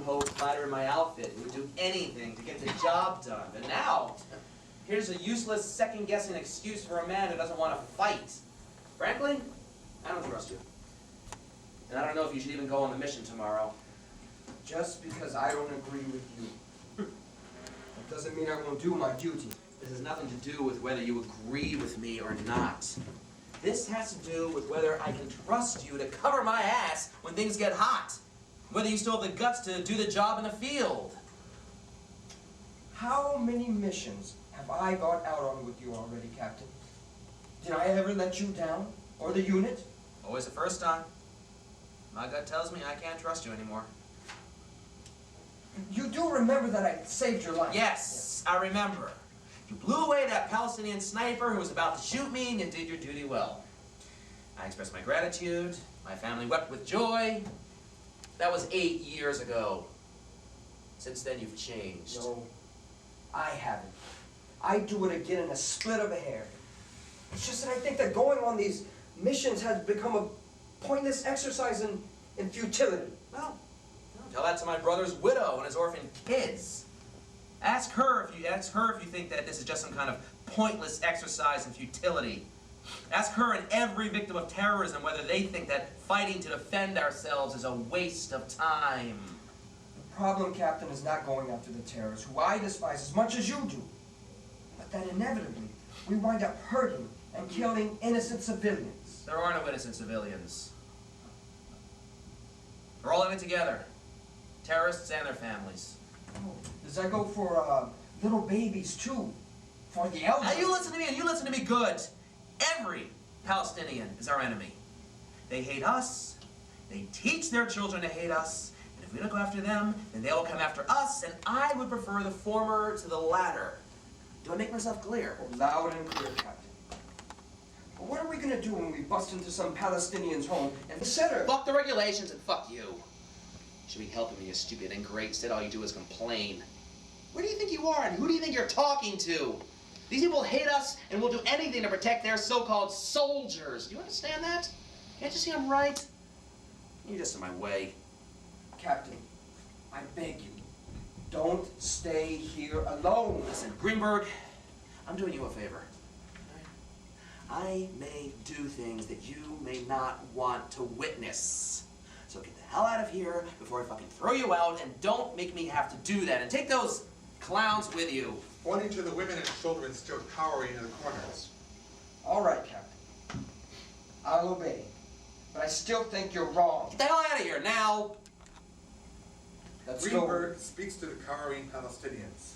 hope, flatter my outfit, and would do anything to get the job done. But now, here's a useless, second-guessing excuse for a man who doesn't want to fight. Frankly, I don't trust you. And I don't know if you should even go on the mission tomorrow. Just because I don't agree with you, that doesn't mean I won't do my duty. This has nothing to do with whether you agree with me or not. This has to do with whether I can trust you to cover my ass when things get hot. Whether you still have the guts to do the job in the field. How many missions have I got out on with you already, Captain? Did I ever let you down? Or the unit? Always the first time. My gut tells me I can't trust you anymore. You do remember that I saved your life? Yes, I remember. You blew away that Palestinian sniper who was about to shoot me, and you did your duty well. I expressed my gratitude. My family wept with joy. That was 8 years ago. Since then, you've changed. No, I haven't. I'd do it again in a split of a hair. It's just that I think that going on these missions has become a pointless exercise in futility. Well, tell that to my brother's widow and his orphan kids. Ask her if you think that this is just some kind of pointless exercise in futility. Ask her and every victim of terrorism whether they think that fighting to defend ourselves is a waste of time. The problem, Captain, is not going after the terrorists, who I despise as much as you do, but that inevitably we wind up hurting and killing innocent civilians. There are no innocent civilians. We're all in it together. Terrorists and their families. Oh, does that go for little babies too? For the elders? Now you listen to me, and you listen to me good. Every Palestinian is our enemy. They hate us. They teach their children to hate us. And if we don't go after them, then they will come after us, and I would prefer the former to the latter. Do I make myself clear? Oh, loud and clear, Captain. But what are we going to do when we bust into some Palestinian's home and set her? Fuck the regulations and fuck you. You should be helping me, you stupid ingrate. Instead, all you do is complain. Where do you think you are, and who do you think you're talking to? These people hate us and will do anything to protect their so-called soldiers. Do you understand that? Can't you see I'm right? You're just in my way. Captain, I beg you, don't stay here alone. Listen, Greenberg, I'm doing you a favor. I may do things that you may not want to witness. So get the hell out of here before I fucking throw you out, and don't make me have to do that. And take those clowns with you. Pointing to the women and children still cowering in the corners. All right, Captain. I'll obey. But I still think you're wrong. Get the hell out of here, now! Let's go. Greenberg speaks to the cowering Palestinians.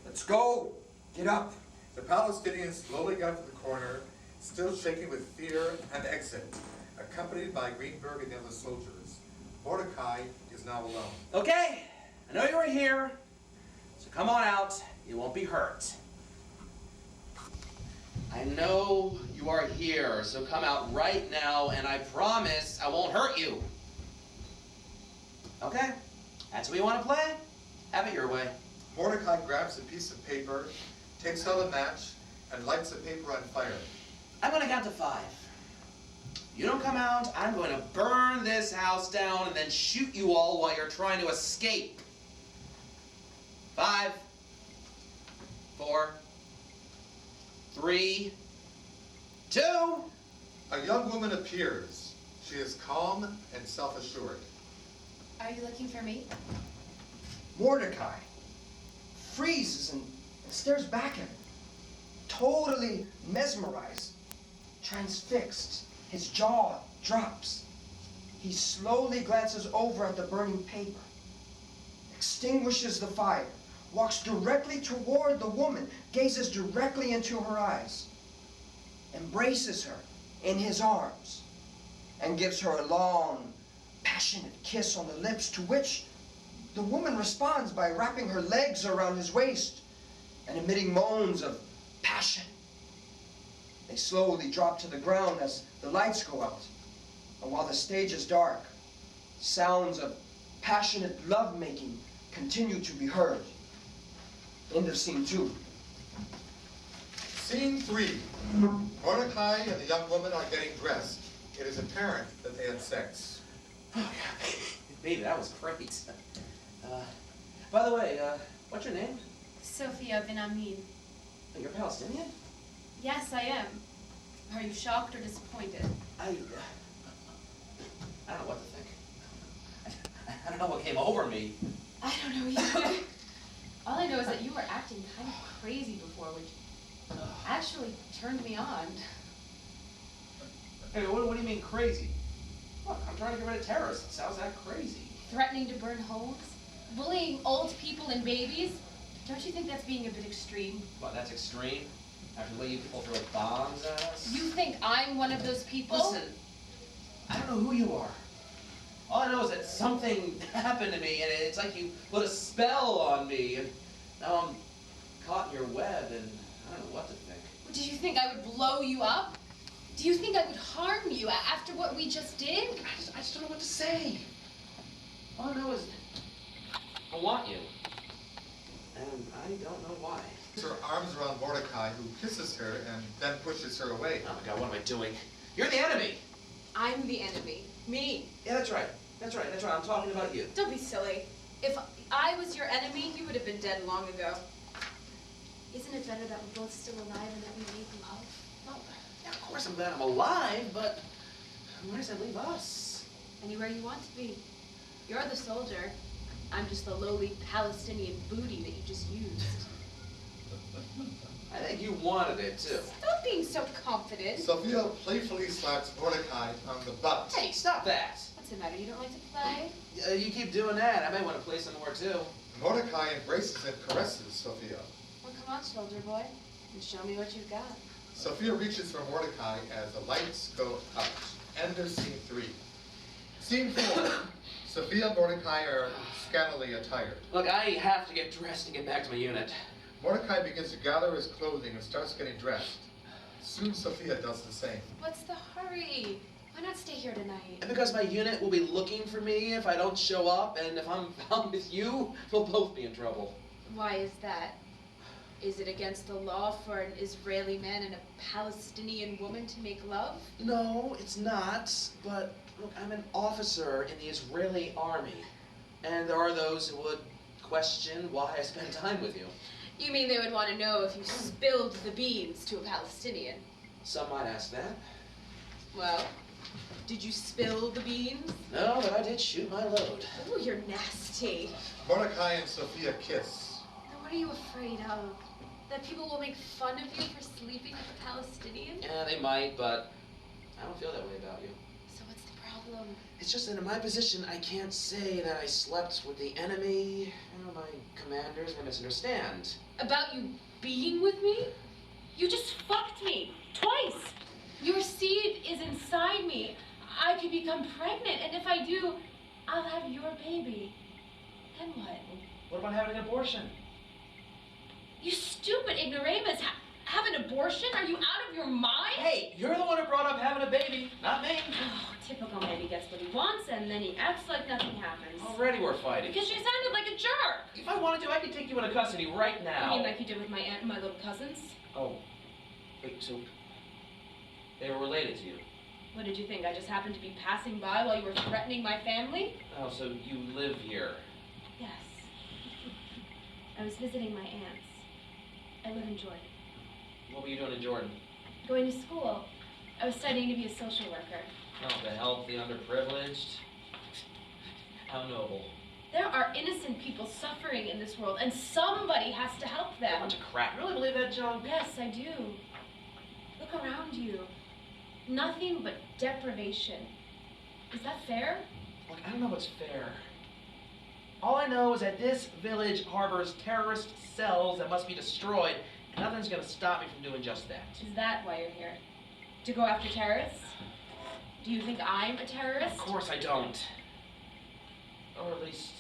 Let's go. Get up. The Palestinians slowly got to the corner, still shaking with fear, and exit, accompanied by Greenberg and the other soldiers. Mordecai is now alone. Okay, I know you were here, so come on out. You won't be hurt. I know you are here, so come out right now, and I promise I won't hurt you. Okay? That's what you want to play? Have it your way. Mordecai grabs a piece of paper, takes out a match, and lights the paper on fire. I'm going to count to 5. You don't come out, I'm going to burn this house down and then shoot you all while you're trying to escape. 5, 4, 3, 2. A young woman appears. She is calm and self-assured. Are you looking for me? Mordecai freezes and stares back at him, totally mesmerized, transfixed. His jaw drops. He slowly glances over at the burning paper, extinguishes the fire, walks directly toward the woman, gazes directly into her eyes, embraces her in his arms, and gives her a long, passionate kiss on the lips, to which the woman responds by wrapping her legs around his waist and emitting moans of passion. They slowly drop to the ground as the lights go out, and while the stage is dark, sounds of passionate lovemaking continue to be heard. End of scene 2. Scene 3. Mordecai and the young woman are getting dressed. It is apparent that they had sex. Baby, that was great. By the way, what's your name? Sophia bin Amin. Oh, you're Palestinian? Yes, I am. Are you shocked or disappointed? I don't know what to think. I don't know what came over me. I don't know either. All I know is that you were acting kind of crazy before, which actually turned me on. Hey, what do you mean crazy? Look, I'm trying to get rid of terrorists. How's that crazy? Threatening to burn homes, bullying old people and babies. Don't you think that's being a bit extreme? What, that's extreme? After the way you people throw bombs at us? You think I'm one of those people? Listen, I don't know who you are. All I know is that something happened to me, and it's like you put a spell on me, and now I'm caught in your web, and I don't know what to think. Did you think I would blow you up? Do you think I would harm you after what we just did? I just don't know what to say. All I know is I want you, and I don't know why. Her arms around Mordecai, who kisses her and then pushes her away. Oh my God, what am I doing? You're the enemy. I'm the enemy. Me. Yeah, that's right. That's right. I'm talking about you. Don't be silly. If I was your enemy, you would have been dead long ago. Isn't it better that we're both still alive and that we made love? Well, yeah, of course I'm glad I'm alive, but where does that leave us? Anywhere you want to be. You're the soldier. I'm just the lowly Palestinian booty that you just used. I think you wanted it, too. Stop being so confident. Sophia playfully slaps Mordecai on the butt. Hey, stop that. What's the matter? You don't like to play? You keep doing that. I might want to play some more, too. Mordecai embraces and caresses Sophia. Well, come on, soldier boy, and show me what you've got. Sophia reaches for Mordecai as the lights go out. End of scene 3. Scene 4. Sophia and Mordecai are scantily attired. Look, I have to get dressed and get back to my unit. Mordecai begins to gather his clothing and starts getting dressed. Soon Sophia does the same. What's the hurry? Why not stay here tonight? And because my unit will be looking for me if I don't show up, and if I'm found with you, we'll both be in trouble. Why is that? Is it against the law for an Israeli man and a Palestinian woman to make love? No, it's not. But look, I'm an officer in the Israeli army. And there are those who would question why I spend time with you. You mean they would want to know if you spilled the beans to a Palestinian? Some might ask that. Well, did you spill the beans? No, but I did shoot my load. Oh, you're nasty. Mordecai and Sophia kiss. Now what are you afraid of? That people will make fun of you for sleeping with a Palestinian? Yeah, they might, but I don't feel that way about you. So what's the problem? It's just that in my position, I can't say that I slept with the enemy. You know, my commanders may misunderstand. About you being with me? You just fucked me. Twice. Your seed is inside me. I could become pregnant, and if I do, I'll have your baby. Then what? What about having an abortion? You stupid ignoramus. Have an abortion? Are you out of your mind? Hey, you're the one who brought up having a baby, not me. Oh, typical man. He gets what he wants, and then he acts like nothing happens. Already we're fighting. Because you sounded like a jerk. If I wanted to, I could take you into custody right now. You mean like you did with my aunt and my little cousins? Oh, wait, so they were related to you? What did you think? I just happened to be passing by while you were threatening my family? Oh, so you live here. Yes. I was visiting my aunts. I live in Jordan. What were you doing in Jordan? Going to school. I was studying to be a social worker. Oh, to help the underprivileged. How noble. There are innocent people suffering in this world, and somebody has to help A them. bunch of crap. Really believe that, John? Yes, I do. Look around you. Nothing but deprivation. Is that fair? Look, I don't know what's fair. All I know is that this village harbors terrorist cells that must be destroyed, and nothing's gonna stop me from doing just that. Is that why you're here? To go after terrorists? Do you think I'm a terrorist? Of course I don't. Or at least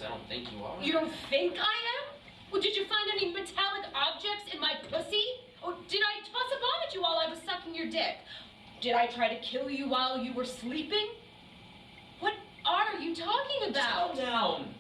I don't think you are. You don't think I am? Well, did you find any metallic objects in my pussy? Or did I toss a bomb at you while I was sucking your dick? Did I try to kill you while you were sleeping? What are you talking about? Calm down.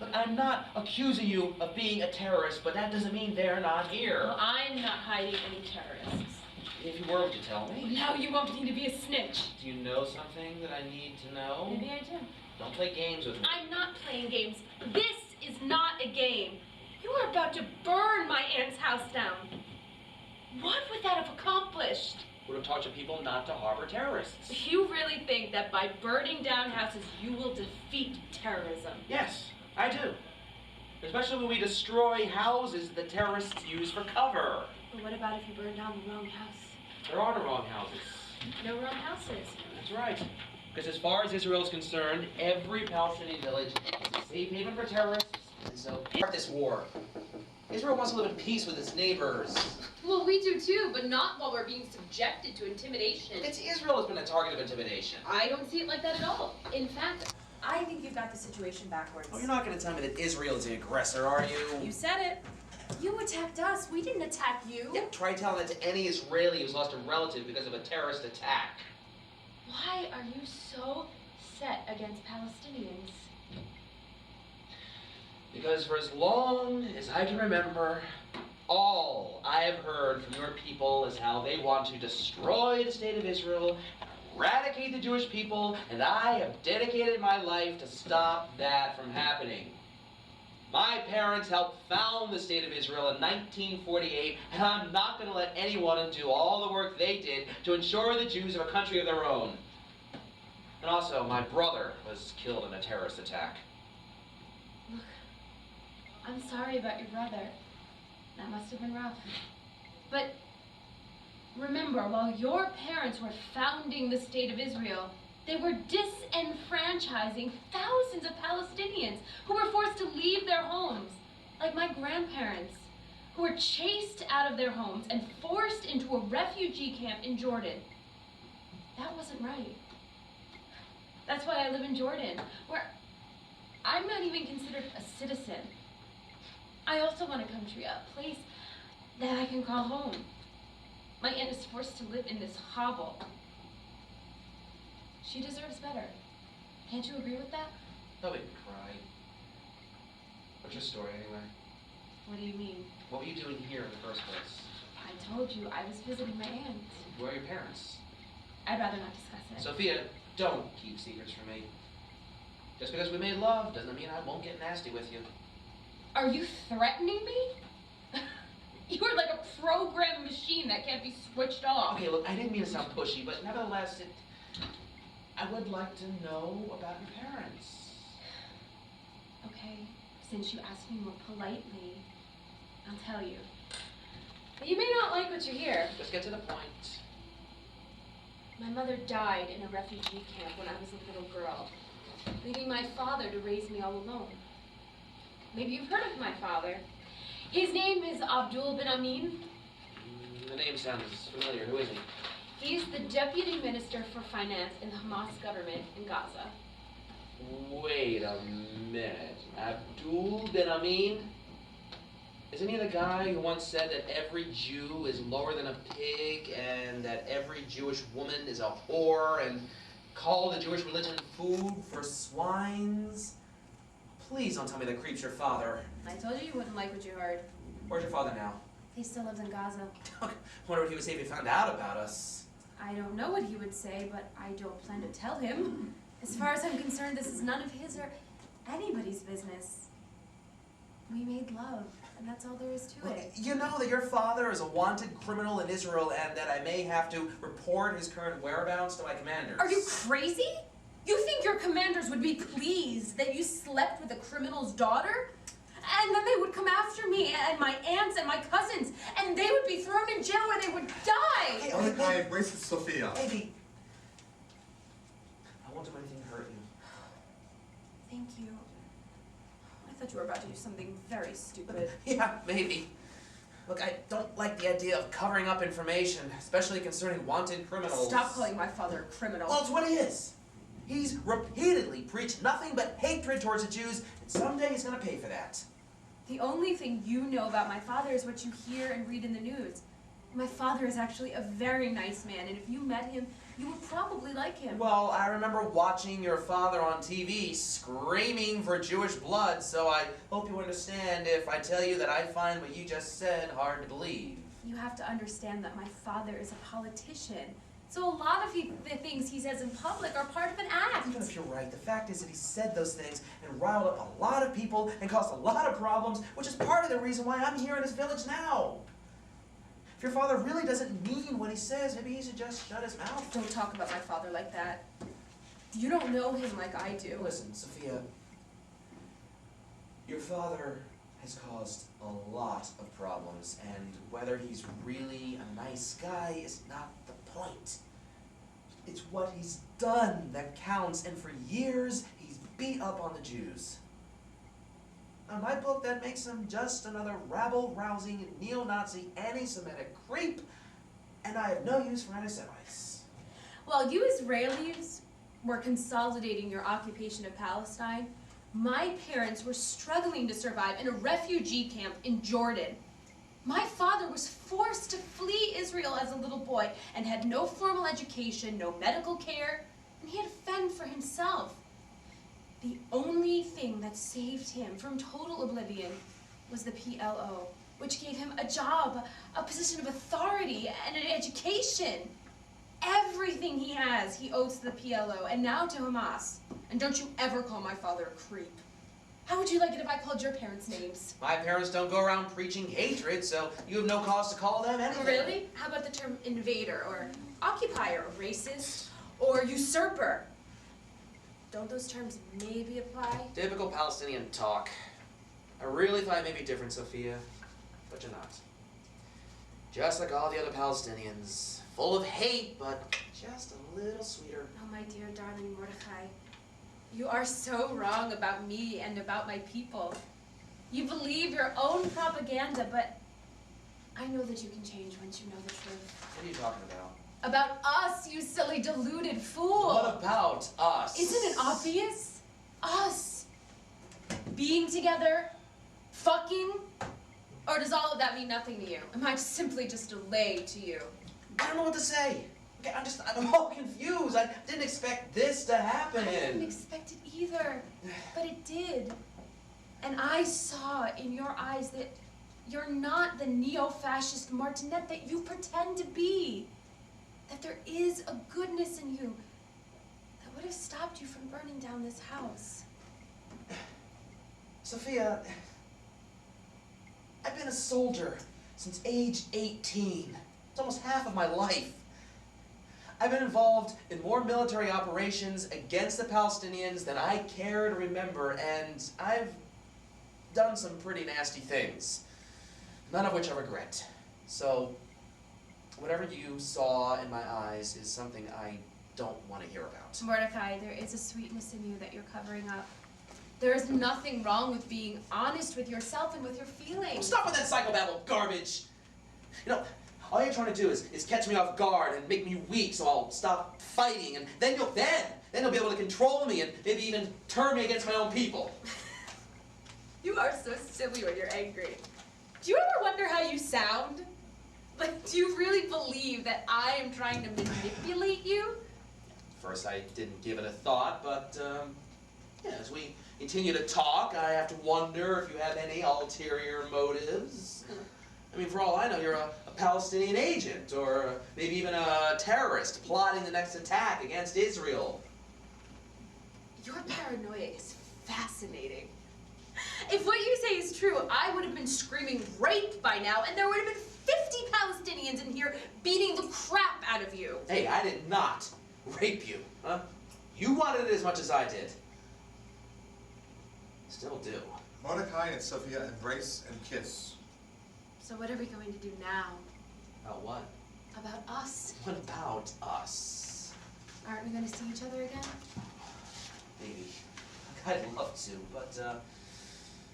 Look, I'm not accusing you of being a terrorist, but that doesn't mean they're not here. Well, I'm not hiding any terrorists. If you were, would you tell me? Now you want me to be a snitch. Do you know something that I need to know? Maybe I do. Don't play games with me. I'm not playing games. This is not a game. You are about to burn my aunt's house down. What would that have accomplished? Would have taught your people not to harbor terrorists. You really think that by burning down houses, you will defeat terrorism? Yes, I do. Especially when we destroy houses the terrorists use for cover. But what about if you burn down the wrong house? There are no wrong houses. No wrong houses. That's right. Because as far as Israel is concerned, every Palestinian village is a safe haven for terrorists. And so, start this war. Israel wants to live in peace with its neighbors. Well, we do too, but not while we're being subjected to intimidation. It's Israel has been a target of intimidation. I don't see it like that at all. In fact, I think you've got the situation backwards. Oh, you're not going to tell me that Israel is the aggressor, are you? You said it. You attacked us. We didn't attack you. Yeah, try telling that to any Israeli who's lost a relative because of a terrorist attack. Why are you so set against Palestinians? Because for as long as I can remember, all I have heard from your people is how they want to destroy the state of Israel, eradicate the Jewish people, and I have dedicated my life to stop that from happening. My parents helped found the state of Israel in 1948, and I'm not going to let anyone undo all the work they did to ensure the Jews have a country of their own. And also, my brother was killed in a terrorist attack. Look, I'm sorry about your brother. That must have been rough. But remember, while your parents were founding the state of Israel, they were disenfranchising thousands of Palestinians who were forced to leave their homes, like my grandparents, who were chased out of their homes and forced into a refugee camp in Jordan. That wasn't right. That's why I live in Jordan, where I'm not even considered a citizen. I also want a country, a place that I can call home. My aunt is forced to live in this hovel. She deserves better. Can't you agree with that? Don't make me cry. What's your story, anyway? What do you mean? What were you doing here in the first place? I told you I was visiting my aunt. Where are your parents? I'd rather not discuss it. Sophia, don't keep secrets from me. Just because we made love doesn't mean I won't get nasty with you. Are you threatening me? You're like a programmed machine that can't be switched off. Okay, look, I didn't mean to sound pushy, but nevertheless, I would like to know about your parents. Okay, since you asked me more politely, I'll tell you. But you may not like what you hear. Just get to the point. My mother died in a refugee camp when I was a little girl, leaving my father to raise me all alone. Maybe you've heard of my father. His name is Abdul bin Amin. The name sounds familiar. Who is he? He's the deputy minister for finance in the Hamas government in Gaza. Wait a minute. Abdul bin Amin? Isn't he the guy who once said that every Jew is lower than a pig and that every Jewish woman is a whore and called the Jewish religion food for swines? Please don't tell me that creeps your father. I told you you wouldn't like what you heard. Where's your father now? He still lives in Gaza. Wonder what he would say if he found out about us. I don't know what he would say, but I don't plan to tell him. As far as I'm concerned, this is none of his or anybody's business. We made love, and that's all there is to it. You know that your father is a wanted criminal in Israel and that I may have to report his current whereabouts to my commanders. Are you crazy? You think your commanders would be pleased that you slept with a criminal's daughter? And then they would come after me and my aunts and my cousins, and they would be thrown in jail where they would die. Hey, Mordecai embraces Sophia. Baby, I won't do anything to hurt you. Thank you. I thought you were about to do something very stupid. Yeah, maybe. Look, I don't like the idea of covering up information, especially concerning wanted criminals. Stop calling my father a criminal. Well, it's what he is. He's repeatedly preached nothing but hatred towards the Jews, and someday he's going to pay for that. The only thing you know about my father is what you hear and read in the news. My father is actually a very nice man, and if you met him, you would probably like him. Well, I remember watching your father on TV screaming for Jewish blood, so I hope you understand if I tell you that I find what you just said hard to believe. You have to understand that my father is a politician, So a lot of the things he says in public are part of an act. Even if you're right, the fact is that he said those things and riled up a lot of people and caused a lot of problems, which is part of the reason why I'm here in this village now. If your father really doesn't mean what he says, maybe he should just shut his mouth. Don't talk about my father like that. You don't know him like I do. Listen, Sophia, your father has caused a lot of problems, and whether he's really a nice guy is not the point. It's what he's done that counts, and for years he's beat up on the Jews. In my book, that makes him just another rabble-rousing, neo-Nazi, anti-Semitic creep, and I have no use for anti-Semites. While you Israelis were consolidating your occupation of Palestine, my parents were struggling to survive in a refugee camp in Jordan. My father was forced to flee Israel as a little boy and had no formal education, no medical care, and he had to fend for himself. The only thing that saved him from total oblivion was the PLO, which gave him a job, a position of authority, and an education. Everything he has, he owes to the PLO, and now to Hamas. And don't you ever call my father a creep. How would you like it if I called your parents names? My parents don't go around preaching hatred, so you have no cause to call them anything. Really? How about the term invader, or occupier, or racist, or usurper? Don't those terms maybe apply? Typical Palestinian talk. I really thought it may be different, Sophia, but you're not. Just like all the other Palestinians, full of hate, but just a little sweeter. Oh, my dear darling Mordecai, you are so wrong about me and about my people. You believe your own propaganda, but I know that you can change once you know the truth. What are you talking about? About us, you silly deluded fool! What about us? Isn't it obvious? Us. Being together? Fucking? Or does all of that mean nothing to you? Am I simply just a lay to you? I don't know what to say. Okay, I'm all confused. I didn't expect this to happen. I didn't expect it either, but it did. And I saw in your eyes that you're not the neo-fascist martinet that you pretend to be. That there is a goodness in you that would have stopped you from burning down this house. Sophia, I've been a soldier since age 18. It's almost half of my life. I've been involved in more military operations against the Palestinians than I care to remember, and I've done some pretty nasty things, none of which I regret. So, whatever you saw in my eyes is something I don't want to hear about. Mordecai, there is a sweetness in you that you're covering up. There is nothing wrong with being honest with yourself and with your feelings. Stop with that psychobabble garbage! You know, all you're trying to do is catch me off guard and make me weak so I'll stop fighting, and then you'll be able to control me and maybe even turn me against my own people. You are so silly when you're angry. Do you ever wonder how you sound? Like, do you really believe that I am trying to manipulate you? First, I didn't give it a thought, but yeah, as we continue to talk, I have to wonder if you have any ulterior motives. I mean, for all I know, you're a Palestinian agent, or maybe even a terrorist plotting the next attack against Israel. Your paranoia is fascinating. If what you say is true, I would have been screaming rape by now, and there would have been 50 Palestinians in here beating the crap out of you. Hey, I did not rape you, huh? You wanted it as much as I did. Still do. Mordecai and Sophia embrace and kiss. So what are we going to do now? About what? About us. What about us? Aren't we going to see each other again? Maybe. I'd love to, but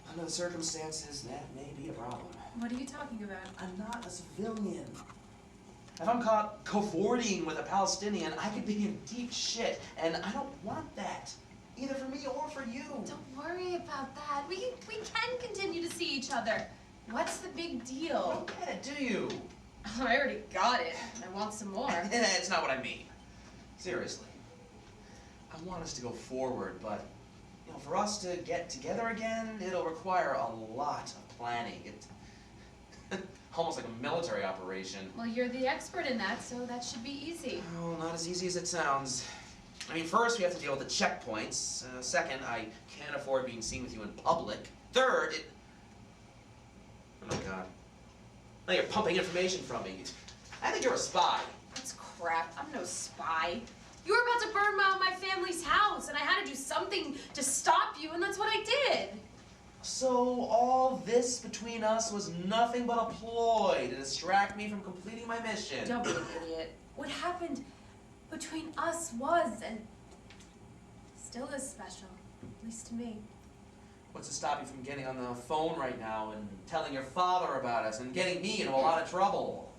under the circumstances, that may be a problem. What are you talking about? I'm not a civilian. If I'm caught cavorting with a Palestinian, I could be in deep shit, and I don't want that. Either for me or for you. Don't worry about that. We can continue to see each other. What's the big You deal? don't get it, do you? I already got it. I want some more. It's not what I mean. Seriously. I want us to go forward, but you know, for us to get together again, it'll require a lot of planning. almost like a military operation. Well, you're the expert in that, so that should be easy. Oh, not as easy as it sounds. I mean, first we have to deal with the checkpoints. Second, I can't afford being seen with you in public. Third, oh my God. Now you're pumping information from me. I think you're a spy. That's crap. I'm no spy. You were about to burn my family's house, and I had to do something to stop you, and that's what I did. So all this between us was nothing but a ploy to distract me from completing my mission. Don't be an idiot. What happened between us was, and still is special, at least to me. What's to stop you from getting on the phone right now and telling your father about us and getting me into a lot of trouble?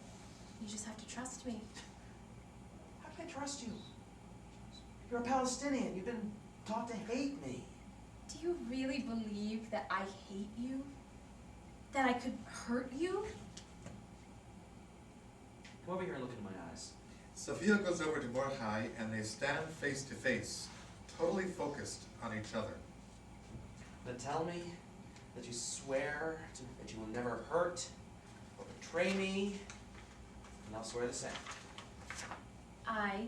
You just have to trust me. How can I trust you? You're a Palestinian. You've been taught to hate me. Do you really believe that I hate you? That I could hurt you? Come over here and look into my eyes. Sophia goes over to Mordecai and they stand face to face, totally focused on each other. Then tell me that you swear that you will never hurt or betray me, and I'll swear the same. I,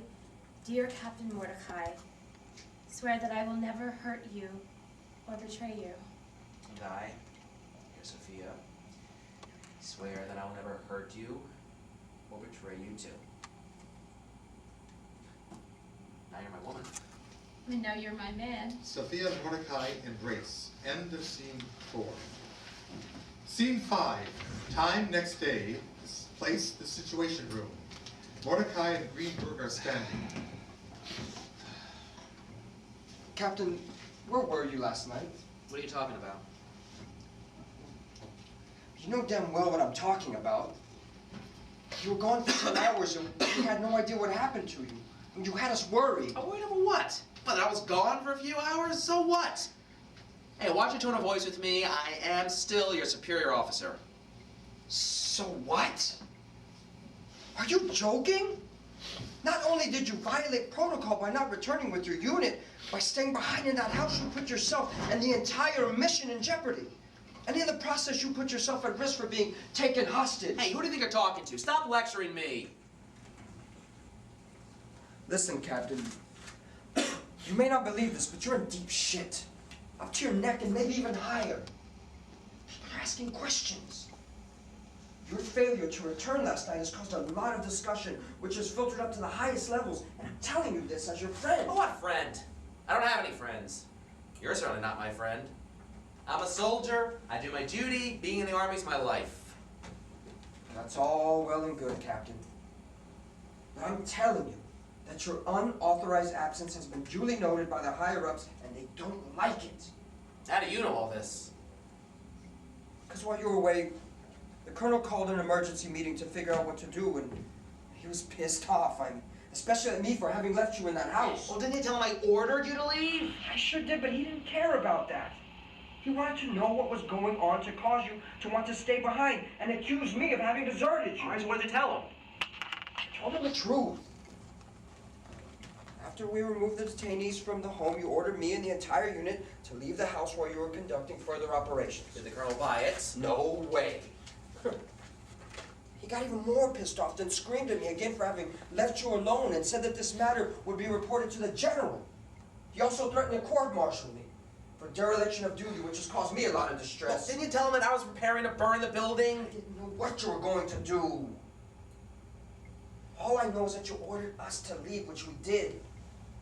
dear Captain Mordecai, swear that I will never hurt you or betray you. And I, dear Sophia, swear that I will never hurt you or betray you too. Now you're my woman. And now you're my man. Sophia and Mordecai embrace. End of scene 4. Scene 5. Time next day. Place the Situation Room. Mordecai and Greenberg are standing. Captain, where were you last night? What are you talking about? You know damn well what I'm talking about. You were gone for 2 hours and we had no idea what happened to you. And you had us worried. Oh, wait, but what? What, I was gone for a few hours? So what? Hey, watch your tone of voice with me. I am still your superior officer. So what? Are you joking? Not only did you violate protocol by not returning with your unit, by staying behind in that house, you put yourself and the entire mission in jeopardy. And in the process, you put yourself at risk for being taken hostage. Hey, who do you think you're talking to? Stop lecturing me. Listen, Captain. You may not believe this, but you're in deep shit. Up to your neck and maybe even higher. People are asking questions. Your failure to return last night has caused a lot of discussion, which has filtered up to the highest levels. And I'm telling you this as your friend. Oh, what friend? I don't have any friends. You're certainly not my friend. I'm a soldier. I do my duty. Being in the Army's my life. That's all well and good, Captain. But I'm telling you that your unauthorized absence has been duly noted by the higher-ups, and they don't like it. How do you know all this? Because while you were away, the colonel called an emergency meeting to figure out what to do, and he was pissed off. Especially at me for having left you in that house. Well, didn't you tell him I ordered you to leave? I sure did, but he didn't care about that. He wanted to know what was going on to cause you to want to stay behind and accuse me of having deserted you. All right, so what did you tell him? I told him the truth. After we removed the detainees from the home, you ordered me and the entire unit to leave the house while you were conducting further operations. Did the colonel buy it? No way. He got even more pissed off, then screamed at me again for having left you alone and said that this matter would be reported to the general. He also threatened to court-martial me for dereliction of duty, which has caused me a lot of distress. Well, didn't you tell him that I was preparing to burn the building? I didn't know what you were going to do. All I know is that you ordered us to leave, which we did.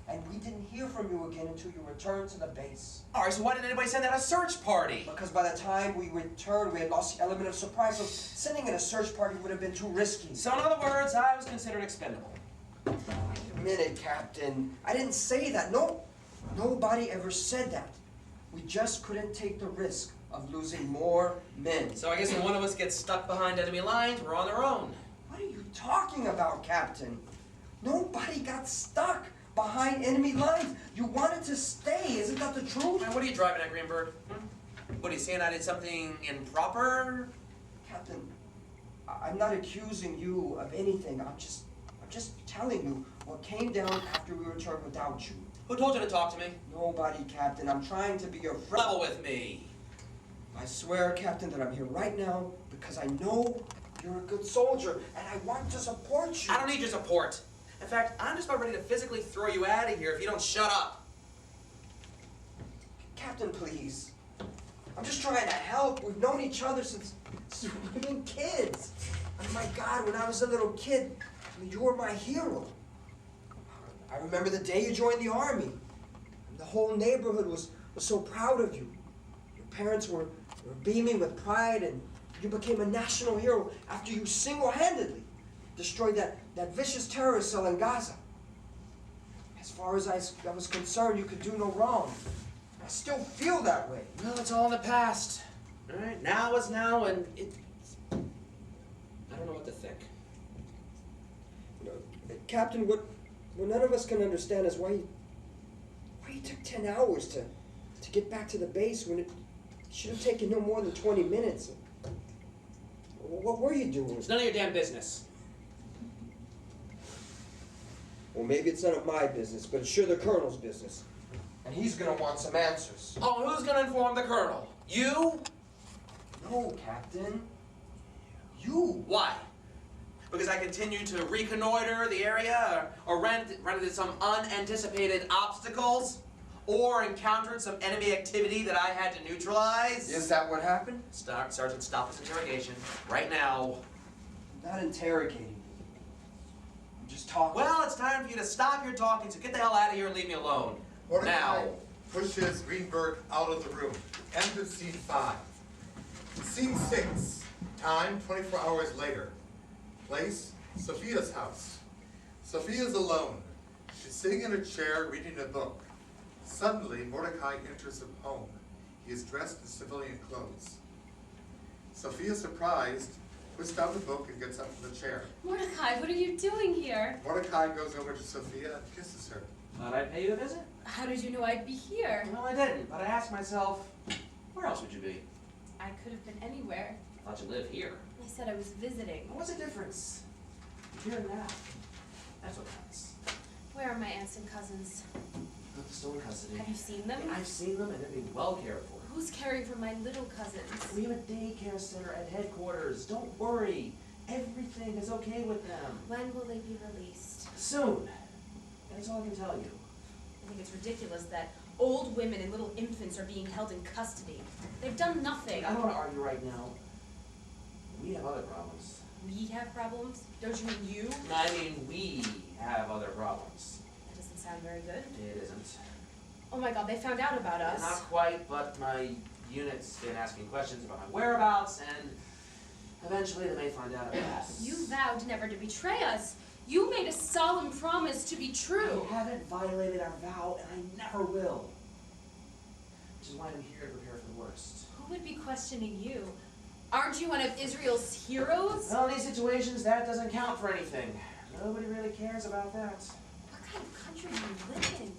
And we didn't hear from you again until you returned to the base. All right, so why didn't anybody send out a search party? Because by the time we returned, we had lost the element of surprise, so sending in a search party would have been too risky. So in other words, I was considered expendable. Wait a minute, Captain. I didn't say that. No, nobody ever said that. We just couldn't take the risk of losing more men. So I guess when one of us gets stuck behind enemy lines, we're on our own. What are you talking about, Captain? Nobody got stuck behind enemy lines. You wanted to stay, isn't that the truth? Man, what are you driving at, Greenberg? What are you saying? I did something improper? Captain, I'm not accusing you of anything. I'm just telling you what came down after we returned without you. Who told you to talk to me? Nobody, Captain. I'm trying to be your friend. Level with me. I swear, Captain, that I'm here right now because I know You're a good soldier, and I want to support you. I don't need your support. In fact, I'm just about ready to physically throw you out of here if you don't shut up. Captain, please. I'm just trying to help. We've known each other since we've been kids. And my God, when I was a little kid, you were my hero. I remember the day you joined the army. And the whole neighborhood was so proud of you. Your parents were beaming with pride, and you became a national hero after you single-handedly destroyed that vicious terrorist cell in Gaza. As far as I was concerned, you could do no wrong. I still feel that way. Well, it's all in the past. All right, now is now, and I don't know what to think. You know, Captain, what none of us can understand is why you took 10 hours to get back to the base when it should have taken no more than 20 minutes. What were you doing? It's none of your damn business. Well, maybe it's none of my business, but it's sure the Colonel's business. And he's gonna want some answers. Oh, who's gonna inform the Colonel? You? No, Captain. You. Why? Because I continue to reconnoiter the area, or run into some unanticipated obstacles, or encountered some enemy activity that I had to neutralize? Is that what happened? Sergeant, stop this interrogation right now. I'm not interrogating you. I'm just talking. Well, it's time for you to stop your talking, so get the hell out of here and leave me alone. Mordecai Now. pushes Greenberg out of the room. End of scene 5. Scene 6. Time 24 hours later. Place, Sophia's house. Sophia's alone. She's sitting in a chair reading a book. Suddenly, Mordecai enters the home. He is dressed in civilian clothes. Sophia, surprised, puts down the book and gets up from the chair. Mordecai, what are you doing here? Mordecai goes over to Sophia and kisses her. Thought I'd pay you a visit? How did you know I'd be here? Well, I didn't, but I asked myself, where else would you be? I could have been anywhere. I thought you lived here. I said I was visiting. What's the difference? You're here now. That's what counts. Where are my aunts and cousins? They're still in custody. Have you seen them? I've seen them, and they're being well cared for. Who's caring for my little cousins? We have a daycare center at headquarters. Don't worry. Everything is okay with them. When will they be released? Soon. That's all I can tell you. I think it's ridiculous that old women and little infants are being held in custody. They've done nothing. I don't want to argue right now. We have other problems. We have problems? Don't you mean you? I mean, we have other problems. That doesn't sound very good. It isn't. Oh my God, they found out about us. Not quite, but my unit's been asking questions about my whereabouts, and eventually they may find out about us. You vowed never to betray us. You made a solemn promise to be true. I haven't violated our vow, and I never will. Which is why I'm here to prepare for the worst. Who would be questioning you? Aren't you one of Israel's heroes? Well, in these situations, that doesn't count for anything. Nobody really cares about that. What kind of country do you live in?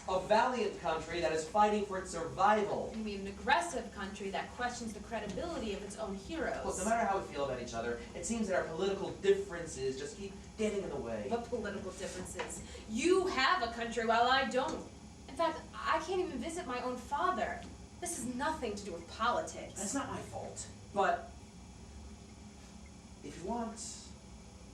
A valiant country that is fighting for its survival. You mean an aggressive country that questions the credibility of its own heroes? Look, no matter how we feel about each other, it seems that our political differences just keep getting in the way. What political differences? You have a country while I don't. In fact, I can't even visit my own father. This has nothing to do with politics. That's not my fault. But if you want,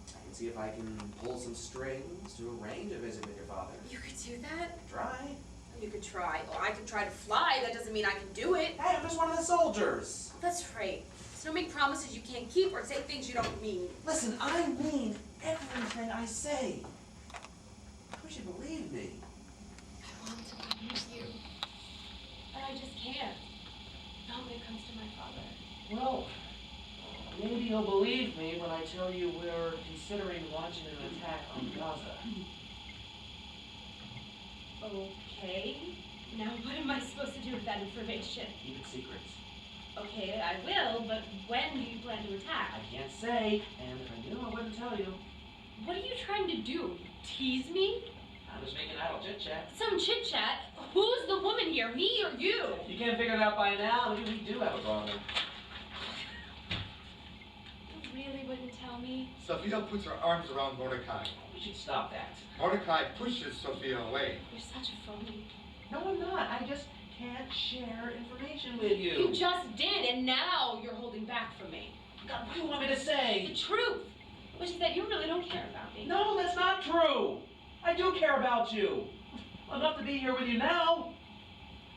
I can see if I can pull some strings to arrange a visit with your father. You could do that? Try. You could try. Well, I could try to fly. That doesn't mean I can do it. Hey, I'm just one of the soldiers. That's right. So don't make promises you can't keep or say things you don't mean. Listen, I mean everything I say. I wish you believed me. I want to believe you. But I just can't. Not when it comes to my father. Well, maybe you'll believe me when I tell you we're considering launching an attack on Gaza. Okay. Now what am I supposed to do with that information? Keep it secret. Okay, I will, but when do you plan to attack? I can't say, and if I knew, I wouldn't tell you. What are you trying to do? Tease me? I'm just making idle chit-chat. Some chit-chat? Who's the woman here, me or you? You can't figure it out by now. Maybe we do have a problem. You really wouldn't tell me? Sophia puts her arms around Mordecai. We should stop that. Mordecai pushes Sophia away. You're such a phony. No, I'm not. I just can't share information with you. You just did, and now you're holding back from me. God, what do you want me to say? The truth, which is that you really don't care about me. No, that's not true. I do care about you. Enough to be here with you now.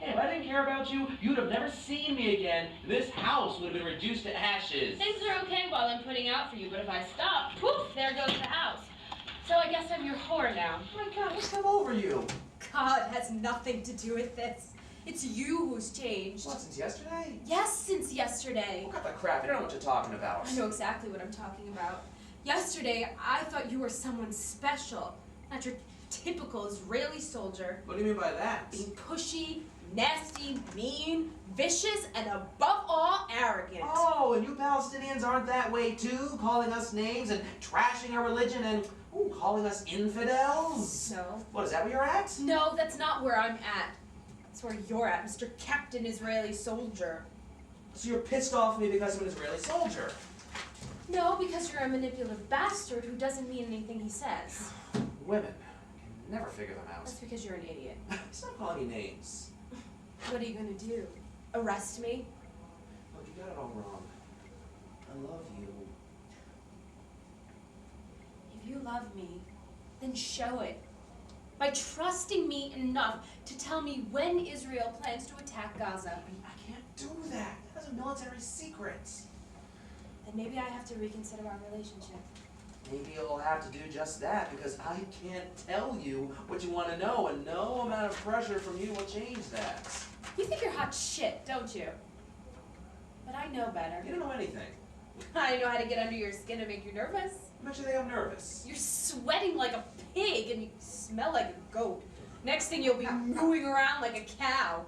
Hey, if I didn't care about you, you'd have never seen me again. This house would have been reduced to ashes. Things are okay while I'm putting out for you, but if I stop, poof, there goes the house. So I guess I'm your whore now. Oh my God, what's come over you? God has nothing to do with this. It's you who's changed. What, since yesterday? Yes, since yesterday. Oh, cut the crap. You don't know what you're talking about. I know exactly what I'm talking about. Yesterday, I thought you were someone special, not your typical Israeli soldier. What do you mean by that? Being pushy, nasty, mean, vicious, and above all, arrogant. Oh, and you Palestinians aren't that way too? Calling us names and trashing our religion and calling us infidels? No. What, is that where you're at? No, that's not where I'm at. That's where you're at, Mr. Captain Israeli Soldier. So you're pissed off at me because I'm an Israeli soldier? No, because you're a manipulative bastard who doesn't mean anything he says. Women can never figure them out. That's because you're an idiot. Stop calling me names. What are you gonna do? Arrest me? Look, you got it all wrong. I love you. If you love me, then show it. By trusting me enough to tell me when Israel plans to attack Gaza. I can't do that. That's a military secret. Then maybe I have to reconsider our relationship. Maybe you'll have to do just that because I can't tell you what you want to know, and no amount of pressure from you will change that. You think you're hot shit, don't you? But I know better. You don't know anything. I know how to get under your skin and make you nervous. How much do you think I'm nervous? You're sweating like a pig and you smell like a goat. Next thing you'll be mooing around like a cow.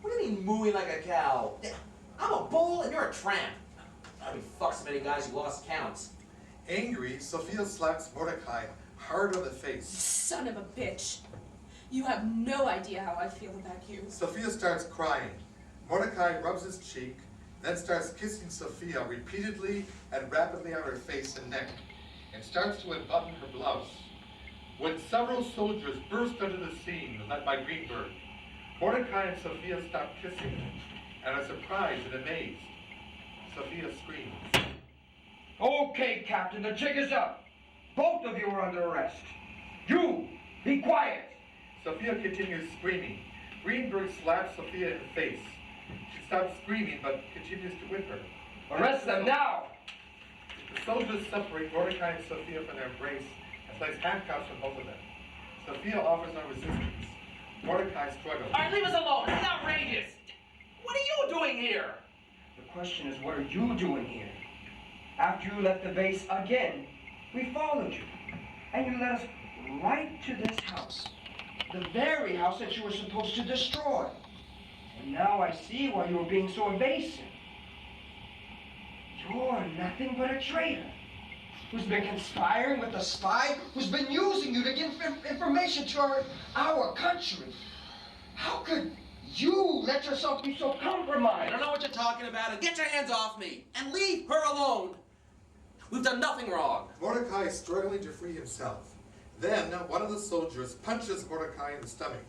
What do you mean mooing like a cow? I'm a bull and you're a tramp. I'd be fucked so many guys you lost count. Angry, Sophia slaps Mordecai hard on the face. Son of a bitch. You have no idea how I feel about you. Sophia starts crying. Mordecai rubs his cheek, then starts kissing Sophia repeatedly and rapidly on her face and neck, and starts to unbutton her blouse. When several soldiers burst into the scene led by Greenberg, Mordecai and Sophia stop kissing and are surprised and amazed. Sophia screams. Okay, Captain, the jig is up. Both of you are under arrest. You, be quiet. Sophia continues screaming. Greenberg slaps Sophia in the face. She stops screaming but continues to whip her. Arrest them now. The soldiers separate Mordecai and Sophia from their embrace and place handcuffs on both of them. Sophia offers no resistance. Mordecai struggles. All right, leave us alone. This is outrageous. What are you doing here? The question is, what are you doing here? After you left the base again, we followed you. And you led us right to this house. The very house that you were supposed to destroy. And now I see why you were being so evasive. You're nothing but a traitor. Who's been conspiring with a spy who's been using you to give information to our country. How could you let yourself be so compromised? I don't know what you're talking about, and get your hands off me and leave her alone. We've done nothing wrong. Mordecai is struggling to free himself. Then one of the soldiers punches Mordecai in the stomach.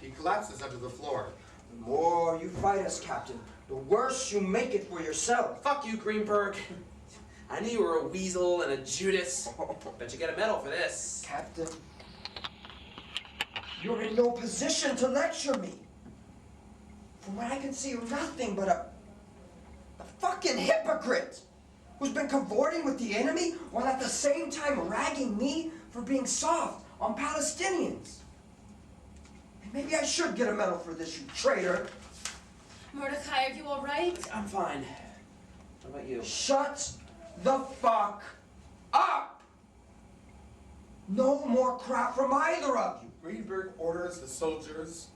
He collapses onto the floor. The more you fight us, Captain, the worse you make it for yourself. Fuck you, Greenberg. I knew you were a weasel and a Judas. Bet you get a medal for this. Captain, you're in no position to lecture me. From what I can see, you're nothing but a fucking hypocrite who's been cavorting with the enemy while at the same time ragging me for being soft on Palestinians. And maybe I should get a medal for this, you traitor. Mordecai, are you all right? I'm fine. What about you? Shut the fuck up! No more crap from either of you. Greenberg orders the soldiers.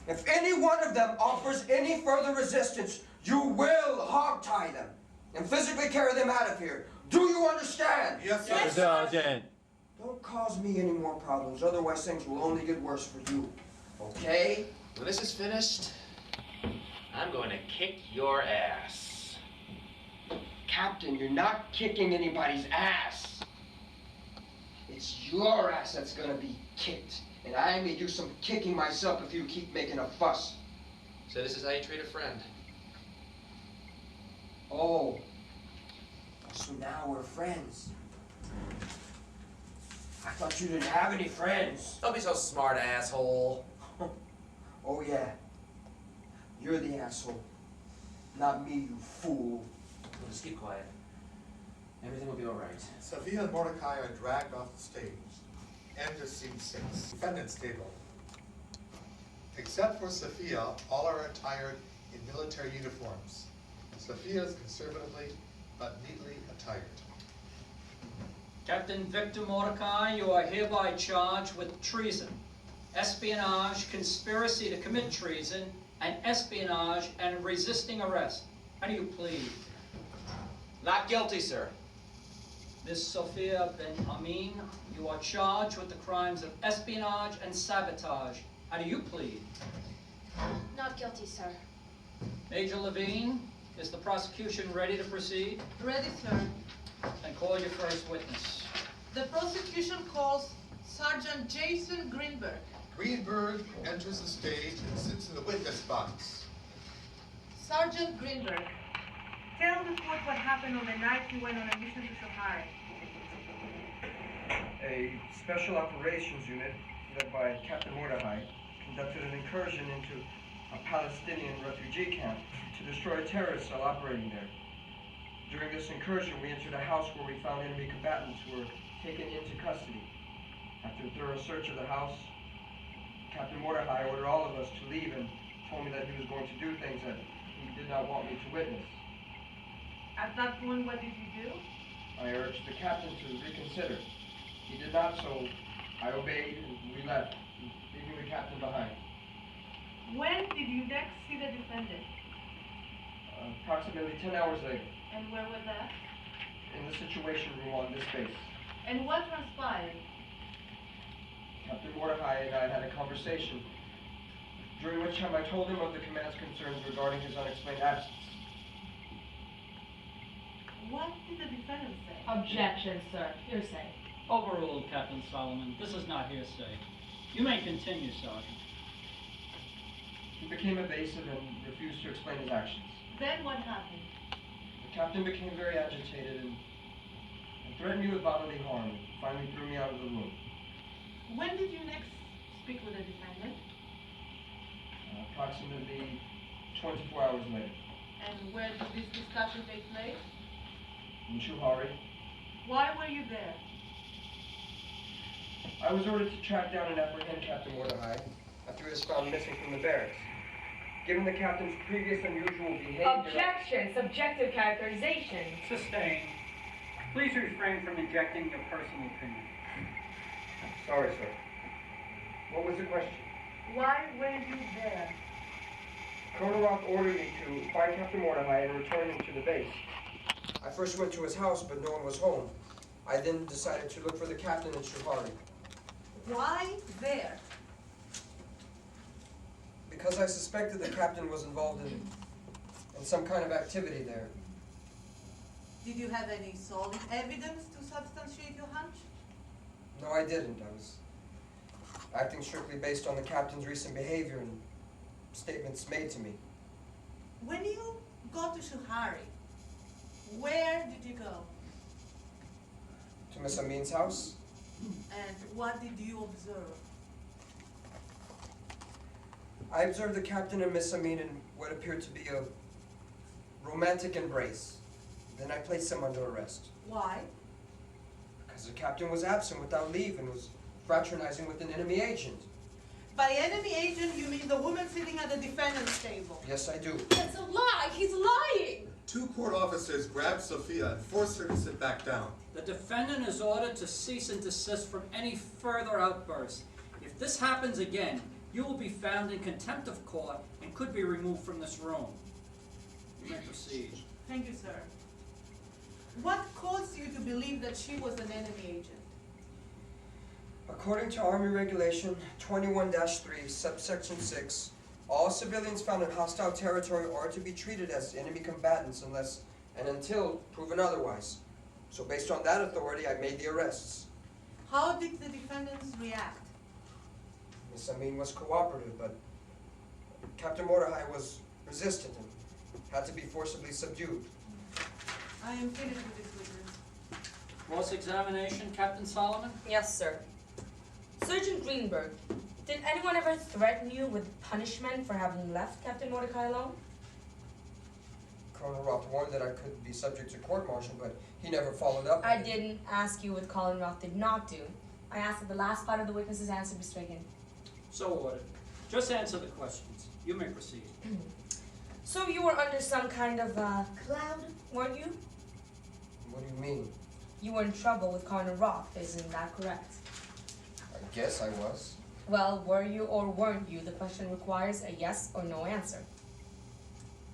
If any one of them offers any further resistance, you will hogtie them and physically carry them out of here. Do you understand? Yes, sir. Sergeant. Don't cause me any more problems, otherwise things will only get worse for you. Okay? When this is finished, I'm going to kick your ass. Captain, you're not kicking anybody's ass. It's your ass that's gonna be kicked. And I may do some kicking myself if you keep making a fuss. So this is how you treat a friend. Oh, So now we're friends. I thought you didn't have any friends. Don't be so smart, asshole. Oh yeah. You're the asshole. Not me, you fool. Well, just keep quiet. Everything will be all right. Sophia and Mordecai are dragged off the stage. End of scene 6. Defendant's table. Except for Sophia, all are attired in military uniforms. Sophia is conservatively but neatly attired. Captain Victor Mordecai, you are hereby charged with treason, espionage, conspiracy to commit treason, and espionage and resisting arrest. How do you plead? Not guilty, sir. Miss Sophia Ben Amin, you are charged with the crimes of espionage and sabotage. How do you plead? Not guilty, sir. Major Levine, is the prosecution ready to proceed? Ready, sir. Then call your first witness. The prosecution calls Sergeant Jason Greenberg. Greenberg enters the stage and sits in the witness box. Sergeant Greenberg. Tell the court what happened on the night you went on a mission to Sahara. A special operations unit led by Captain Mordecai conducted an incursion into a Palestinian refugee camp to destroy a terrorist cell operating there. During this incursion, we entered a house where we found enemy combatants who were taken into custody. After a thorough search of the house, Captain Mordecai ordered all of us to leave and told me that he was going to do things that he did not want me to witness. At that point, what did you do? I urged the captain to reconsider. He did not, so I obeyed and we left, leaving the captain behind. When did you next see the defendant? Approximately 10 hours later, And where was that? in the situation room on this base. And what transpired? Captain Mordecai and I had a conversation, during which time I told him of the command's concerns regarding his unexplained absence. What did the defendant say? Objection, sir. Hearsay. Overruled, Captain Solomon. This is not hearsay. You may continue, Sergeant. He became evasive and refused to explain his actions. Then what happened? The captain became very agitated and threatened me with bodily harm and finally threw me out of the room. When did you next speak with the defendant? Approximately 24 hours later, And where did this discussion take place? in Shuhari. Why were you there? I was ordered to track down and apprehend Captain Mordecai after he was found missing from the barracks. Given the captain's previous unusual behavior... Objection. Subjective characterization. Sustained. Please refrain from injecting your personal opinion. Sorry, sir. What was the question? Why were you there? Colonel Roth ordered me to find Captain Mordecai and return him to the base. I first went to his house, but no one was home. I then decided to look for the captain in Shuhari. Why there? Because I suspected the captain was involved in some kind of activity there. Did you have any solid evidence to substantiate your hunch? No, I didn't. I was acting strictly based on the captain's recent behavior and statements made to me. When you got to Shuhari, where did you go? To Miss Amin's house? And what did you observe? I observed the captain and Miss Amin in what appeared to be a romantic embrace. Then I placed them under arrest. Why? Because the captain was absent without leave and was fraternizing with an enemy agent. By enemy agent, you mean the woman sitting at the defendant's table. Yes, I do. That's a lie. He's lying. 2 court officers grab Sophia and force her to sit back down. The defendant is ordered to cease and desist from any further outbursts. If this happens again, you will be found in contempt of court and could be removed from this room. You may proceed. Thank you, sir. What caused you to believe that she was an enemy agent? According to Army Regulation 21-3, subsection 6, all civilians found in hostile territory are to be treated as enemy combatants unless and until proven otherwise. So based on that authority, I made the arrests. How did the defendants react? Miss Amin was cooperative, but Captain Mordecai was resistant and had to be forcibly subdued. I am finished with this witness. Cross-examination, Captain Solomon? Yes, sir. Sergeant Greenberg, did anyone ever threaten you with punishment for having left Captain Mordecai alone? Colonel Roth warned that I could be subject to court-martial, but he never followed up. I didn't ask you what Colin Roth did not do. I asked that the last part of the witness's answer be stricken. So ordered. Just answer the questions. You may proceed. So you were under some kind of cloud, weren't you? What do you mean? You were in trouble with Colonel Roth, isn't that correct? I guess I was. Well, were you or weren't you? The question requires a yes or no answer.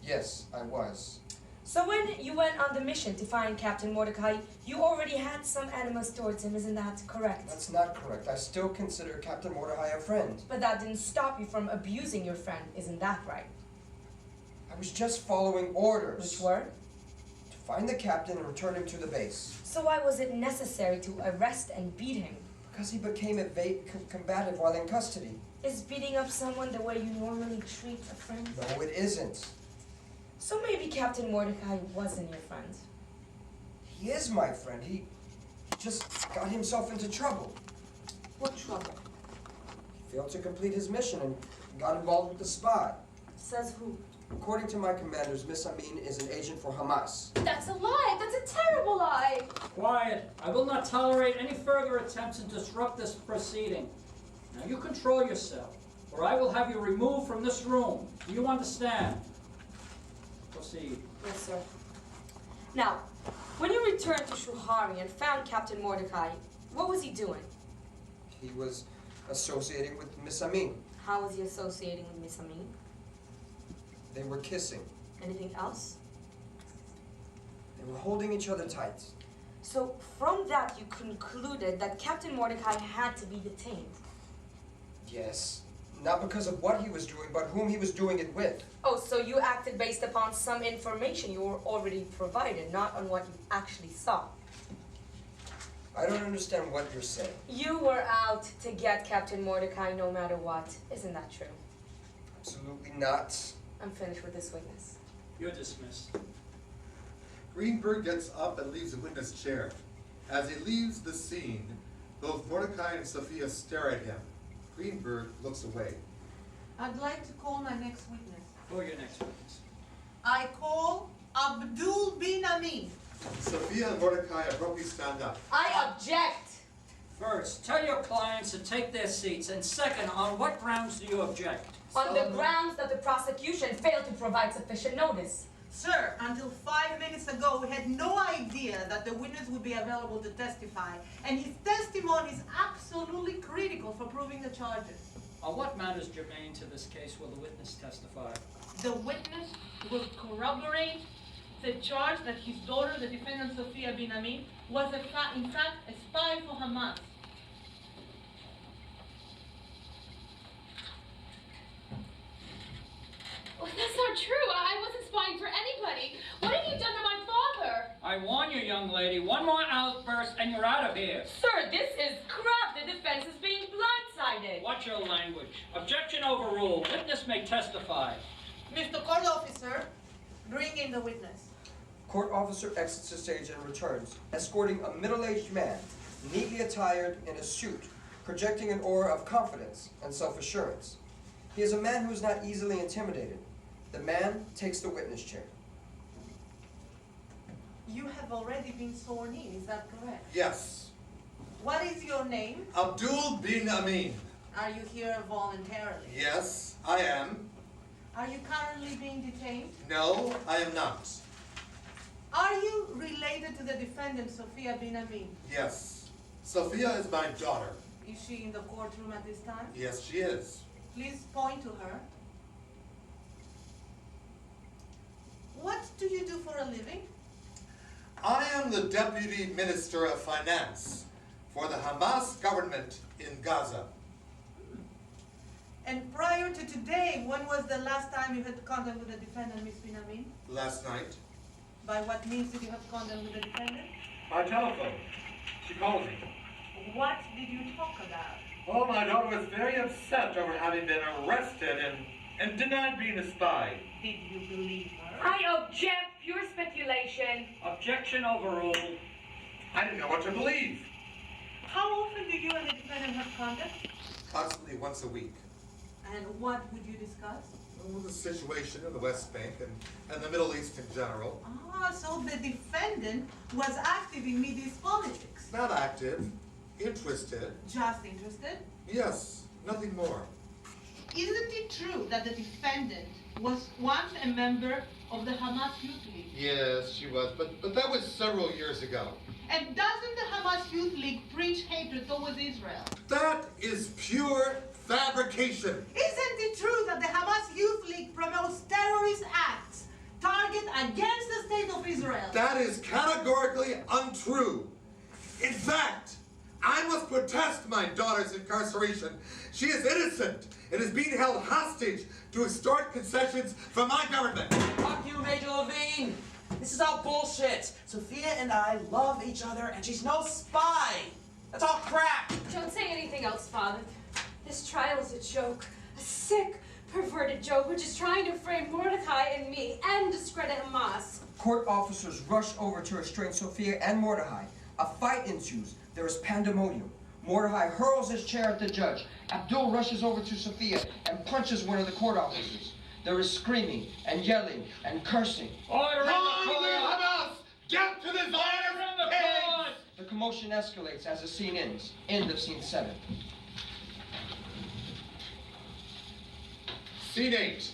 Yes, I was. So when you went on the mission to find Captain Mordecai, you already had some animus towards him, isn't that correct? That's not correct. I still consider Captain Mordecai a friend. But that didn't stop you from abusing your friend, isn't that right? I was just following orders. Which were? To find the captain and return him to the base. So why was it necessary to arrest and beat him? Because he became combative while in custody. Is beating up someone the way you normally treat a friend? No, it isn't. So maybe Captain Mordecai wasn't your friend. He is my friend. He just got himself into trouble. What trouble? He failed to complete his mission and got involved with the spy. Says who? According to my commanders, Miss Amin is an agent for Hamas. That's a lie. That's a terrible lie. Quiet. I will not tolerate any further attempts to disrupt this proceeding. Now you control yourself, or I will have you removed from this room. Do you understand? Proceed. Yes, sir. Now, when you returned to Shuhari and found Captain Mordecai, what was he doing? He was associating with Miss Amin. How was he associating with Miss Amin? They were kissing. Anything else? They were holding each other tight. So from that you concluded that Captain Mordecai had to be detained. Yes. Not because of what he was doing, but whom he was doing it with. Oh, so you acted based upon some information you were already provided, not on what you actually saw. I don't understand what you're saying. You were out to get Captain Mordecai no matter what. Isn't that true? Absolutely not. I'm finished with this witness. You're dismissed. Greenberg gets up and leaves the witness chair. As he leaves the scene, both Mordecai and Sophia stare at him. Greenberg looks away. I'd like to call my next witness. Who are your next witness? I call Abdul bin Amin. Sophia and Mordecai abruptly stand up. I object! First, tell your clients to take their seats, and second, on what grounds do you object? On the grounds that the prosecution failed to provide sufficient notice. Sir, until 5 minutes ago, we had no idea that the witness would be available to testify, and his testimony is absolutely critical for proving the charges. On what matters germane to this case will the witness testify? The witness will corroborate the charge that his daughter, the defendant Sophia bin Amin, was in fact a spy for Hamas. Well, that's not true. I wasn't spying for anybody. What have you done to my father? I warn you, young lady, one more outburst and you're out of here. Sir, this is crap. The defense is being blindsided. Watch your language. Objection overruled. Witness may testify. Mr. Court Officer, bring in the witness. Court officer exits the stage and returns, escorting a middle-aged man, neatly attired in a suit, projecting an aura of confidence and self-assurance. He is a man who is not easily intimidated. The man takes the witness chair. You have already been sworn in, is that correct? Yes. What is your name? Abdul bin Amin. Are you here voluntarily? Yes, I am. Are you currently being detained? No, I am not. Are you related to the defendant, Sophia bin Amin? Yes. Sophia is my daughter. Is she in the courtroom at this time? Yes, she is. Please point to her. What do you do for a living? I am the Deputy Minister of Finance for the Hamas government in Gaza. And prior to today, when was the last time you had contact with the defendant, Miss bin Amin? Last night. By what means did you have contact with the defendant? By telephone. She called me. What did you talk about? Oh, my daughter was very upset over having been arrested and denied being a spy. Did you believe her? I object. Pure speculation. Objection overruled. I didn't know what to believe. How often do you and the defendant have contact? Approximately once a week. And what would you discuss? Well, the situation in the West Bank and the Middle East in general. Ah, so the defendant was active in Mideast politics. Not active, interested. Just interested? Yes, nothing more. Isn't it true that the defendant was once a member of the Hamas Youth League? Yes, she was, but that was several years ago. And doesn't the Hamas Youth League preach hatred towards Israel? That is pure fabrication. Isn't it true that the Hamas Youth League promotes terrorist acts targeted against the state of Israel? That is categorically untrue. In fact, I must protest my daughter's incarceration. She is innocent and is being held hostage to extort concessions from my government. Fuck you, Major Levine. This is all bullshit. Sophia and I love each other, and she's no spy. That's all crap. Don't say anything else, Father. This trial is a joke. A sick, perverted joke which is trying to frame Mordecai and me and discredit Hamas. Court officers rush over to restrain Sophia and Mordecai. A fight ensues. There is pandemonium. Mordecai hurls his chair at the judge. Abdul rushes over to Sophia and punches one of the court officers. There is screaming and yelling and cursing. Order in the court! Hamas! Get to this Order in the court! The commotion escalates as the scene ends. End of scene 7. Scene 8.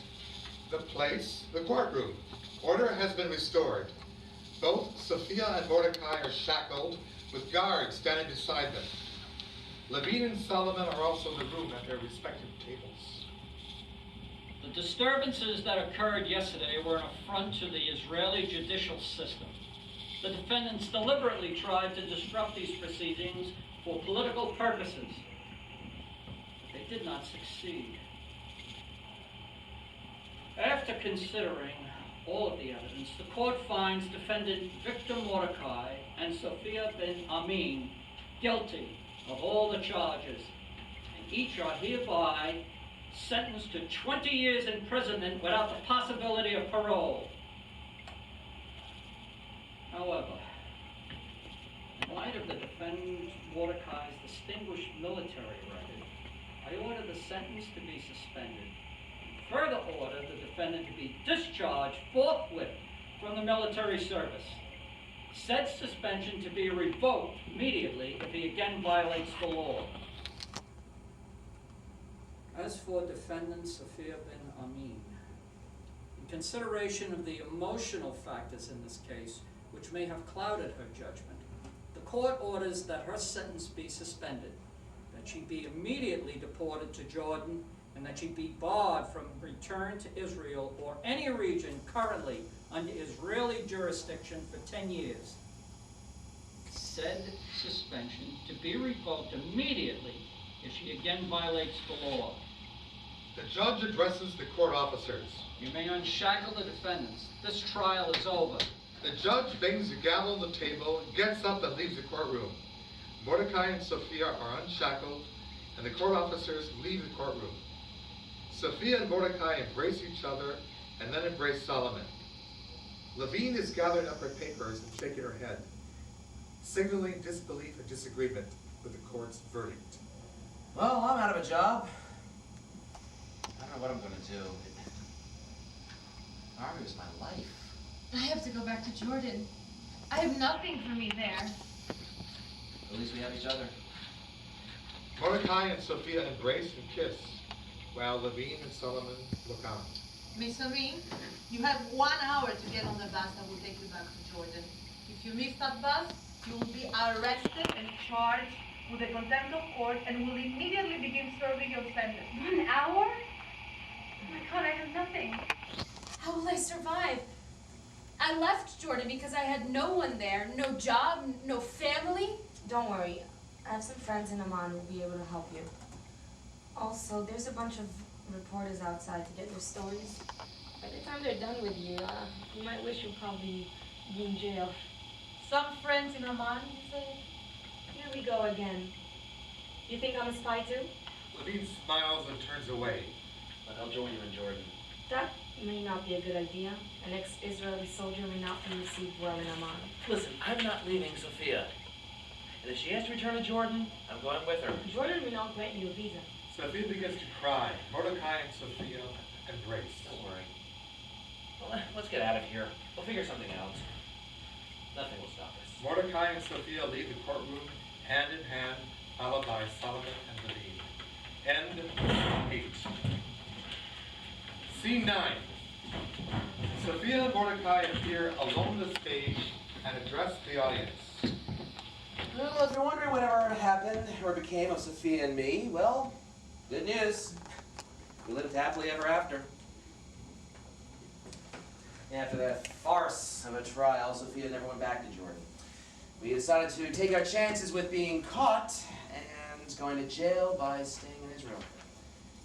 The place, the courtroom. Order has been restored. Both Sophia and Mordecai are shackled with guards standing beside them. Levine and Solomon are also in the room at their respective tables. The disturbances that occurred yesterday were an affront to the Israeli judicial system. The defendants deliberately tried to disrupt these proceedings for political purposes. But they did not succeed. After considering all of the evidence, the court finds defendant Victor Mordecai and Sophia bin Amin guilty of all the charges, and each are hereby sentenced to 20 years imprisonment without the possibility of parole. However, in light of the defendant Mordecai's distinguished military record, I order the sentence to be suspended. Further order the defendant to be discharged forthwith from the military service. Said suspension to be revoked immediately if he again violates the law. As for defendant Sophia bin Amin, in consideration of the emotional factors in this case, which may have clouded her judgment, the court orders that her sentence be suspended, that she be immediately deported to Jordan, and that she be barred from return to Israel or any region currently under Israeli jurisdiction for 10 years. Said suspension to be revoked immediately if she again violates the law. The judge addresses the court officers. You may unshackle the defendants. This trial is over. The judge bangs the gavel on the table, gets up and leaves the courtroom. Mordecai and Sophia are unshackled, and the court officers leave the courtroom. Sophia and Mordecai embrace each other and then embrace Solomon. Levine is gathering up her papers and shaking her head, signaling disbelief and disagreement with the court's verdict. Well, I'm out of a job. I don't know what I'm going to do. The army was my life. I have to go back to Jordan. I have nothing for me there. At least we have each other. Mordecai and Sophia embrace and kiss, while Levine and Solomon look on. Miss Amin, you have 1 hour to get on the bus that will take you back to Jordan. If you miss that bus, you will be arrested And charged with the contempt of court and will immediately begin serving your sentence. 1 hour? Oh my God, I have nothing. How will I survive? I left Jordan because I had no one there, no job, no family. Don't worry. I have some friends in Amman who will be able to help you. Also, there's a bunch of reporters outside to get their stories. By the time they're done with you, you might wish you'd probably be in jail. some friends in Amman, you say? Here we go again. You think I'm a spy too? Levine smiles and turns away. But I'll join you in Jordan. That may not be a good idea. An ex-Israeli soldier may not be received well in Amman. Listen, I'm not leaving Sophia. And if she has to return to Jordan, I'm going with her. Jordan will not grant you a visa. Sophia begins to cry. Mordecai and Sophia embrace. Don't worry. Well, let's get out of here. We'll figure something out. Nothing will stop us. Mordecai and Sophia leave the courtroom hand in hand, followed by Solomon and Levine. End 8. Scene 9. Sophia and Mordecai appear alone on the stage and address the audience. Well, if you're wondering whatever happened or became of Sophia and me, well, good news. We lived happily ever after. After that farce of a trial, Sophia never went back to Jordan. We decided to take our chances with being caught and going to jail by staying in Israel.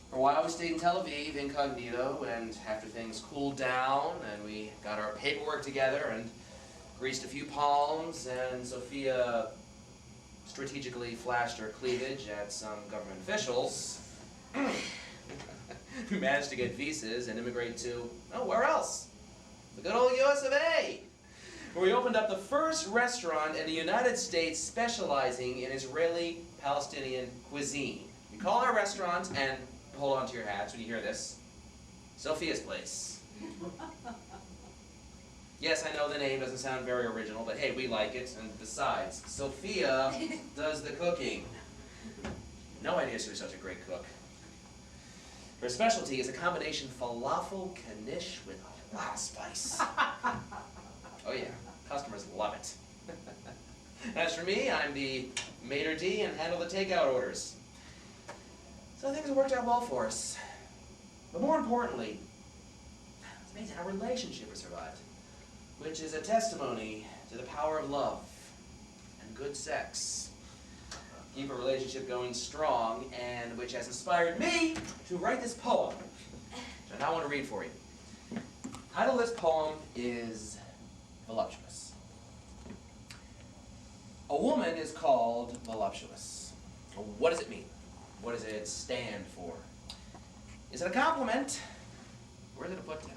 For a while, we stayed in Tel Aviv incognito, and after things cooled down and we got our paperwork together and greased a few palms, and Sophia strategically flashed her cleavage at some government officials, we managed to get visas and immigrate to, oh, where else? The good old US of A, where we opened up the first restaurant in the United States specializing in Israeli-Palestinian cuisine. We call our restaurant, and hold on to your hats when you hear this, Sophia's Place. Yes, I know the name doesn't sound very original, but hey, we like it. And besides, Sophia does the cooking. No idea she was such a great cook. Her specialty is a combination falafel knish with a lot of spice. Oh yeah, customers love it. As for me, I'm the maitre d' and handle the takeout orders. So things have worked out well for us. But more importantly, it's amazing our relationship has survived, which is a testimony to the power of love and good sex. Keep a relationship going strong, and which has inspired me to write this poem, which I now want to read for you. The title of this poem is Voluptuous. A woman is called voluptuous. What does it mean? What does it stand for? Is it a compliment, or is it a put down?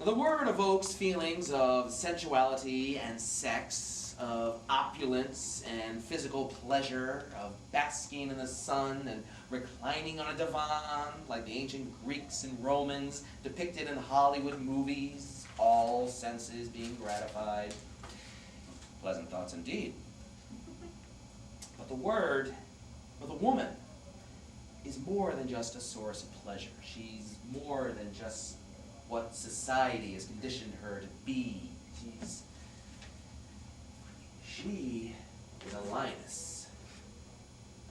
The word evokes feelings of sensuality and sex, of opulence and physical pleasure, of basking in the sun and reclining on a divan like the ancient Greeks and Romans depicted in Hollywood movies, all senses being gratified. Pleasant thoughts indeed. But the woman is more than just a source of pleasure. She's more than just what society has conditioned her to be. She is a lioness,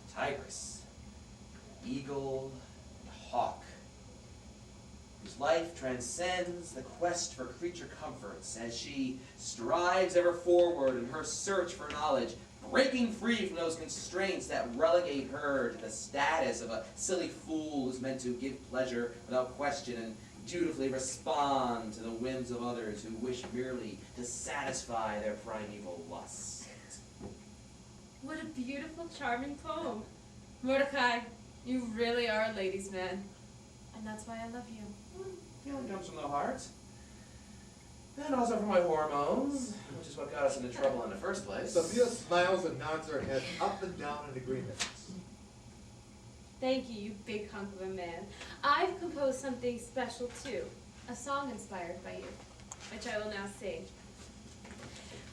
a tigress, eagle, and hawk, whose life transcends the quest for creature comforts as she strives ever forward in her search for knowledge, breaking free from those constraints that relegate her to the status of a silly fool who's meant to give pleasure without question and dutifully respond to the whims of others who wish merely to satisfy their primeval lusts. What a beautiful, charming poem. Mordecai, you really are a ladies' man. And that's why I love you. Feeling comes from the heart. And also from my hormones, which is what got us into trouble in the first place. Sophia smiles and nods her head up and down in agreement. Thank you, you big hunk of a man. I've composed something special too. A song inspired by you, which I will now sing.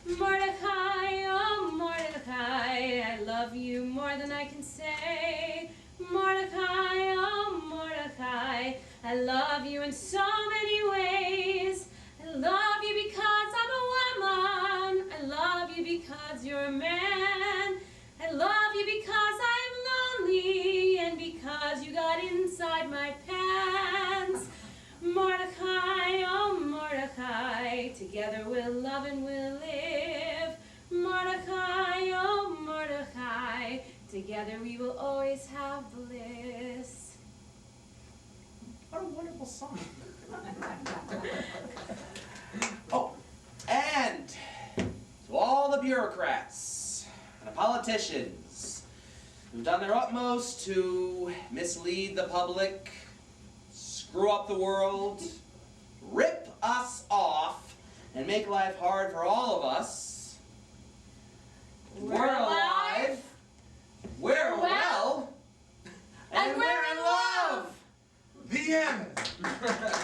Mordecai, oh Mordecai, I love you more than I can say. Mordecai, oh Mordecai, I love you in so many ways. I love you because I'm a woman. I love you because you're a man. I love you because I'm lonely and because you got inside my pants. Mordecai, oh Mordecai, together we'll love and we'll live. Mordecai, oh Mordecai, together we will always have bliss. What a wonderful song. Oh, and to all the bureaucrats and the politicians who've done their utmost to mislead the public, screw up the world, rip us off, and make life hard for all of us, We're alive. We're well. And we're in love. The end.